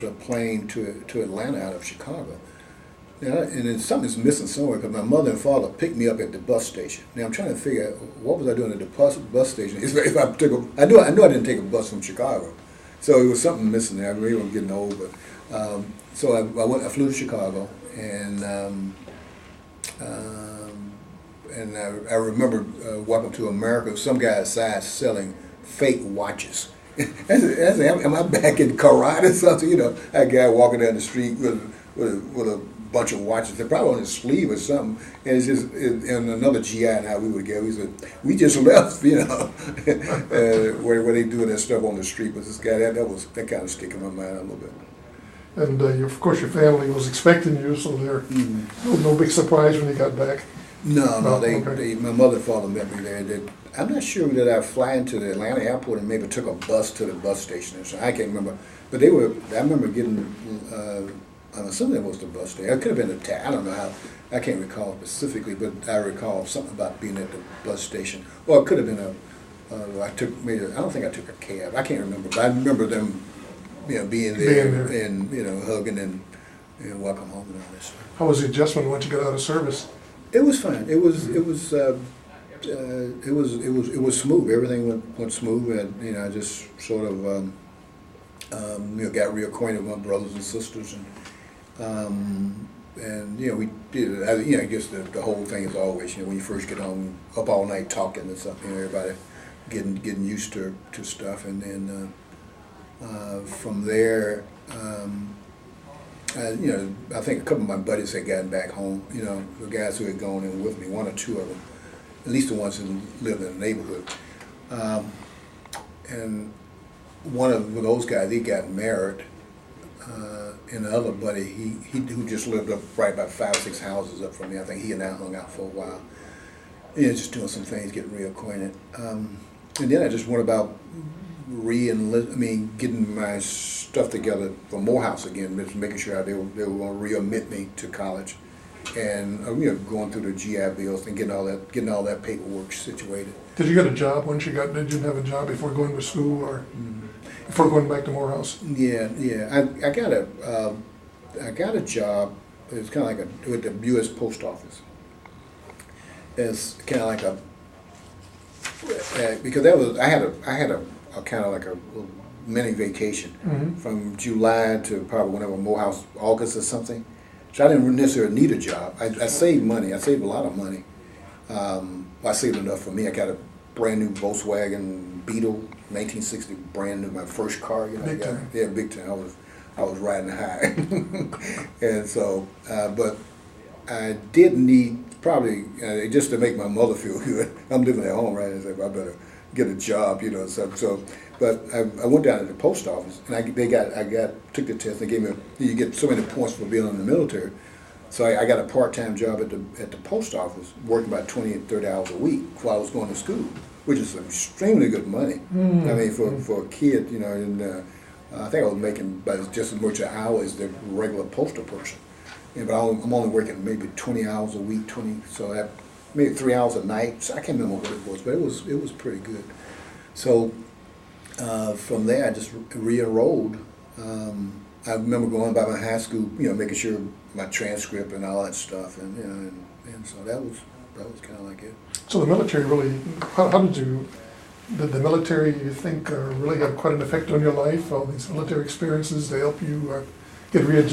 a plane to Atlanta out of Chicago. Now, and then something's missing somewhere because my mother and father picked me up at the bus station. Now I'm trying to figure out what was I doing at the bus station. If I took I knew I didn't take a bus from Chicago, so it was something missing there. I really was getting old, but so I flew to Chicago, and I remember walking to America. Some guy outside selling fake watches. Am I back in Colorado or something? You know, that guy walking down the street with a bunch of watches. They're probably on his sleeve or something. And it's just, and another GI and how we would go. He said, we just left, you know, where they doing that stuff on the street. But this guy, that kind of stick in my mind a little bit. And of course, your family was expecting you, so there no big surprise when you got back. No, my mother and father met me there. I'm not sure that I fly into the Atlanta airport and maybe took a bus to the bus station or something. I can't remember. But I remember getting, something was the bus station. It could have been a taxi. I don't know how. I can't recall specifically, but I recall something about being at the bus station. Or it could have been I don't think I took a cab. I can't remember. But I remember them, being there and, hugging and welcome home and all that stuff. How was the adjustment once you got out of service? It was fine. It was smooth. Everything went smooth, and I just sort of got reacquainted with my brothers and sisters, and we did. I guess the whole thing is always when you first get home, up all night talking and something. Everybody getting used to stuff, and then from there. I think a couple of my buddies had gotten back home, the guys who had gone in with me, one or two of them, at least the ones who lived in the neighborhood. And one of those guys, he got married, and the other buddy, he who just lived up right about 5 or 6 houses up from me, I think he and I hung out for a while. Just doing some things, getting reacquainted. And then I just went about getting my stuff together for Morehouse again, just making sure they were going to readmit me to college, and going through the GI bills and getting all that paperwork situated. Did you get a job once you got? Did you have a job before going to school or before going back to Morehouse? Yeah. I got a job. It's kind of like with the U.S. Post Office. It's kind of like because I had a kind of like a mini vacation from July to probably whenever Morehouse, August or something. So I didn't necessarily need a job. I saved money. I saved a lot of money. I saved enough for me. I got a brand new Volkswagen Beetle, 1960, brand new, my first car. Big time. Yeah, big time. I was riding high, and so, but I did need probably just to make my mother feel good. I'm living at home, right? I said, I better get a job, So, but I went down to the post office, and I took the test. They gave me you get so many points for being in the military. So I got a part-time job at the post office, working about 20 and 30 hours a week while I was going to school, which is extremely good money. I mean, for a kid, and I think I was making about just as much an hour as the regular postal person. But I'm only working maybe 20 hours a week, so that maybe 3 hours a night. So I can't remember what it was, but it was pretty good. So from there, I just re-enrolled. I remember going by my high school, making sure my transcript and all that stuff, and so that was kind of like it. So the military really, did the military, you think, really have quite an effect on your life? All these military experiences to help you get readjusted?